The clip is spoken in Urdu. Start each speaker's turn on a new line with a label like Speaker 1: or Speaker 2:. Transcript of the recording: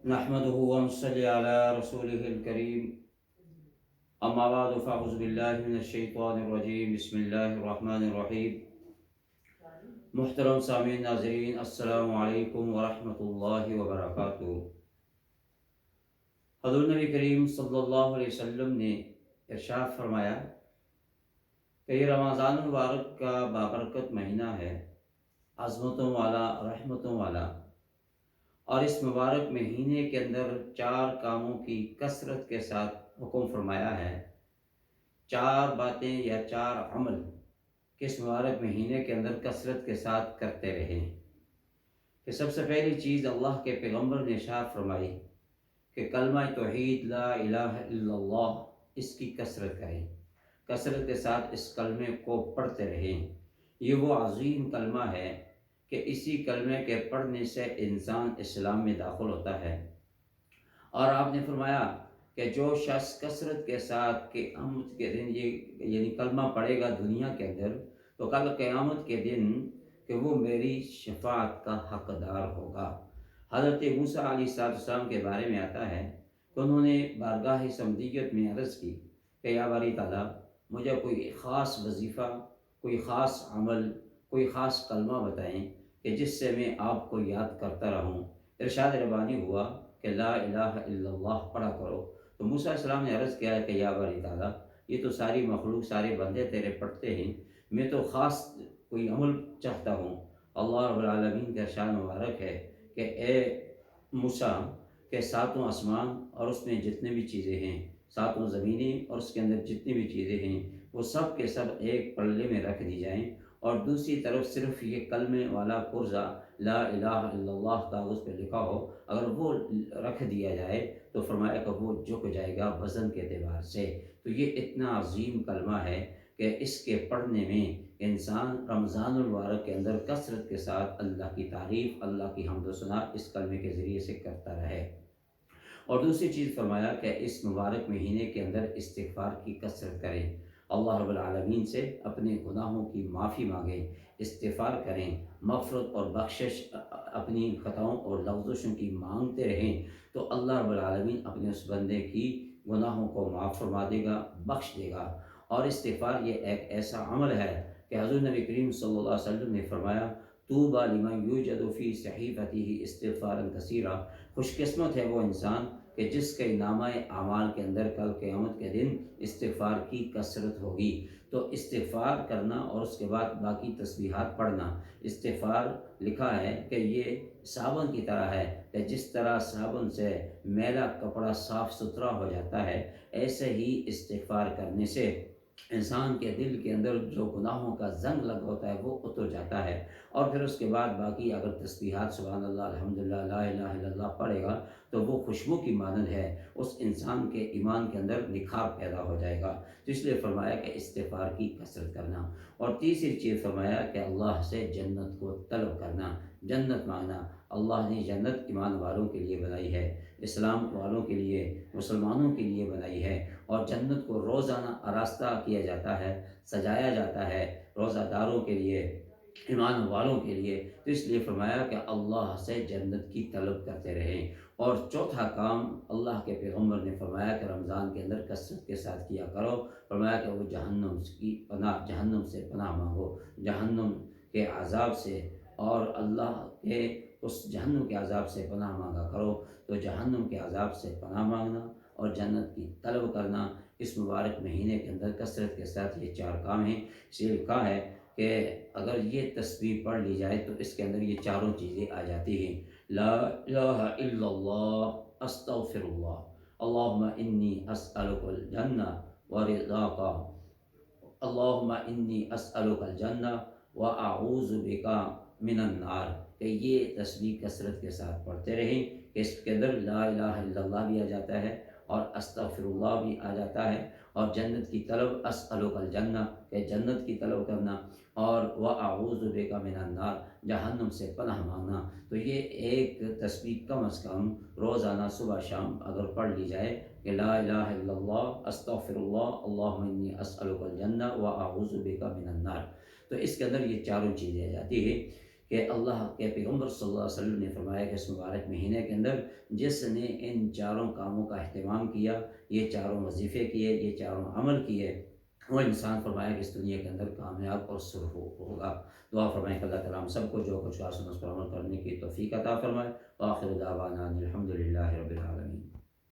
Speaker 1: نحمده ونصلي على رسوله الكريم اما بعد فاعوذ باللہ من الشیطان الرجیم بسم اللہ الرحمن الرحیم محترم سامعین ناظرین السلام علیکم ورحمۃ اللہ وبرکاتہ۔ حضور نبی کریم صلی اللہ علیہ وسلم نے ارشاد فرمایا کہ یہ رمضان المبارک کا بابرکت مہینہ ہے، عظمتوں والا، رحمتوں والا، اور اس مبارک مہینے کے اندر 4 کاموں کی کثرت کے ساتھ حکم فرمایا ہے۔ 4 باتیں یا 4 عمل کس مبارک مہینے کے اندر کثرت کے ساتھ کرتے رہیں۔ کہ سب سے پہلی چیز اللہ کے پیغمبر نے ارشاد فرمائی کہ کلمہ توحید لا الہ الا اللہ، اس کی کثرت کریں، کثرت کے ساتھ اس کلمے کو پڑھتے رہیں۔ یہ وہ عظیم کلمہ ہے کہ اسی کلمے کے پڑھنے سے انسان اسلام میں داخل ہوتا ہے۔ اور آپ نے فرمایا کہ جو شخص کثرت کے ساتھ قیامت کے دن یہ یعنی کلمہ پڑھے گا دنیا کے اندر، تو کل قیامت کے دن کہ وہ میری شفاعت کا حقدار ہوگا۔ حضرت موسیٰ علیہ السلام کے بارے میں آتا ہے کہ انہوں نے بارگاہ سمدیت میں عرض کی کہ یا باری تعالیٰ، مجھے کوئی خاص وظیفہ، کوئی خاص عمل، کوئی خاص کلمہ بتائیں کہ جس سے میں آپ کو یاد کرتا رہوں۔ ارشاد ربانی ہوا کہ لا الہ الا اللہ پڑھا کرو۔ تو موسیٰ علیہ السلام نے عرض کیا ہے کہ یا باری تعالیٰ، یہ تو ساری مخلوق، سارے بندے تیرے پڑھتے ہیں، میں تو خاص کوئی عمل چاہتا ہوں۔ اللہ رب العالمین کا ارشاد مبارک ہے کہ اے موسیٰ، کہ 7 آسمان اور اس میں جتنے بھی چیزیں ہیں، 7 زمینیں اور اس کے اندر جتنی بھی چیزیں ہیں، وہ سب کے سب ایک پلے میں رکھ دی جائیں، اور دوسری طرف صرف یہ کلمے والا پرزہ لا الہ الا اللہ کاغذ پہ لکھا ہو، اگر وہ رکھ دیا جائے تو فرمایا کہ وہ جھک جائے گا وزن کے اعتبار سے۔ تو یہ اتنا عظیم کلمہ ہے کہ اس کے پڑھنے میں انسان رمضان المبارک کے اندر کثرت کے ساتھ اللہ کی تعریف، اللہ کی حمد و ثنا اس کلمے کے ذریعے سے کرتا رہے۔ اور دوسری چیز فرمایا کہ اس مبارک مہینے کے اندر استغفار کی کثرت کریں، اللہ رب العالمین سے اپنے گناہوں کی معافی مانگیں، استغفار کریں، مغفرت اور بخشش اپنی خطاؤں اور لغزشوں کی مانگتے رہیں، تو اللہ رب العالمین اپنے اس بندے کی گناہوں کو معاف فرما دے گا، بخش دے گا۔ اور استغفار یہ ایک ایسا عمل ہے کہ حضور نبی کریم صلی اللہ علیہ وسلم نے فرمایا طوبیٰ لمن یوجد فی صحیفتہ استغفارا کثیرا، خوش قسمت ہے وہ انسان کہ جس کے نامہ اعمال کے اندر کل قیامت کے دن استغفار کی کثرت ہوگی۔ تو استغفار کرنا اور اس کے بعد باقی تسبیحات پڑھنا۔ استغفار لکھا ہے کہ یہ صابن کی طرح ہے کہ جس طرح صابن سے میلا کپڑا صاف ستھرا ہو جاتا ہے، ایسے ہی استغفار کرنے سے انسان کے دل کے اندر جو گناہوں کا زنگ لگ ہوتا ہے وہ اتر جاتا ہے۔ اور پھر اس کے بعد باقی اگر تسبیحات سبحان اللہ، الحمدللہ، لا الہ الا اللہ پڑھے گا تو وہ خوشبو کی مانند ہے، اس انسان کے ایمان کے اندر نکھار پیدا ہو جائے گا۔ تو اس لیے فرمایا کہ استغفار کی کثرت کرنا۔ اور تیسری چیز فرمایا کہ اللہ سے جنت کو طلب کرنا، جنت مانگنا۔ اللہ نے جنت ایمان والوں کے لیے بنائی ہے، اسلام والوں کے لیے، مسلمانوں کے لیے بنائی ہے، اور جنت کو روزانہ آراستہ کیا جاتا ہے، سجایا جاتا ہے روزہ داروں کے لیے، ایمان والوں کے لیے۔ تو اس لیے فرمایا کہ اللہ سے جنت کی طلب کرتے رہیں۔ اور چوتھا کام اللہ کے پیغمبر نے فرمایا کہ رمضان کے اندر کثرت کے ساتھ کیا کرو، فرمایا کہ وہ جہنم سے پناہ مانگو، جہنم کے عذاب سے، اور اللہ کے اس جہنم کے عذاب سے پناہ مانگا کرو۔ تو جہنم کے عذاب سے پناہ مانگنا اور جنت کی طلب کرنا اس مبارک مہینے کے اندر کثرت کے ساتھ یہ 4 کام ہیں۔ اس لیے لکھا ہے کہ اگر یہ تسبیح پڑھ لی جائے تو اس کے اندر یہ چاروں چیزیں آ جاتی ہیں۔ لا الہ الا اللہ، استغفر اللہ، اللہم انی اسألک الجنہ ورضاک، اللہم انی اسألک الجنہ واعوذ بک من النار۔ کہ یہ تسبیح کثرت کے ساتھ پڑھتے رہیں کہ اس کے اندر لا الہ الا اللہ بھی آ جاتا ہے اور استغفر اللہ بھی آ جاتا ہے، اور جنت کی طلب اسألک الجنہ کہ جنت کی طلب کرنا، اور وَأَعُوذُ بِكَ مِنَ النَّارِ جہنم سے پناہ مانگنا۔ تو یہ ایک تسبیح کم از کم روزانہ صبح شام اگر پڑھ لی جائے کہ لا الہ الا اللہ، استغفر اللہ، اللہم انی اسألک الجنہ وَأَعُوذُ بِكَ مِنَ النَّارِ، تو اس کے اندر یہ چاروں چیزیں آ جاتی ہیں کہ اللہ کے پیغمبر صلی اللہ علیہ وسلم نے فرمایا کہ اس مبارک مہینے کے اندر جس نے ان چاروں کاموں کا اہتمام کیا، یہ چاروں وظیفے کیے، یہ چاروں عمل کیے، وہ انسان فرمایا کہ اس دنیا کے اندر کامیاب اور ہوگا۔ دعا فرمائیں کہ اللہ تعالیٰ ہم سب کو جو کچھ کہا سنا اس پر عمل کرنے کی توفیق عطا فرمائے۔ وآخر دعوانا ان الحمد للہ رب العالمین۔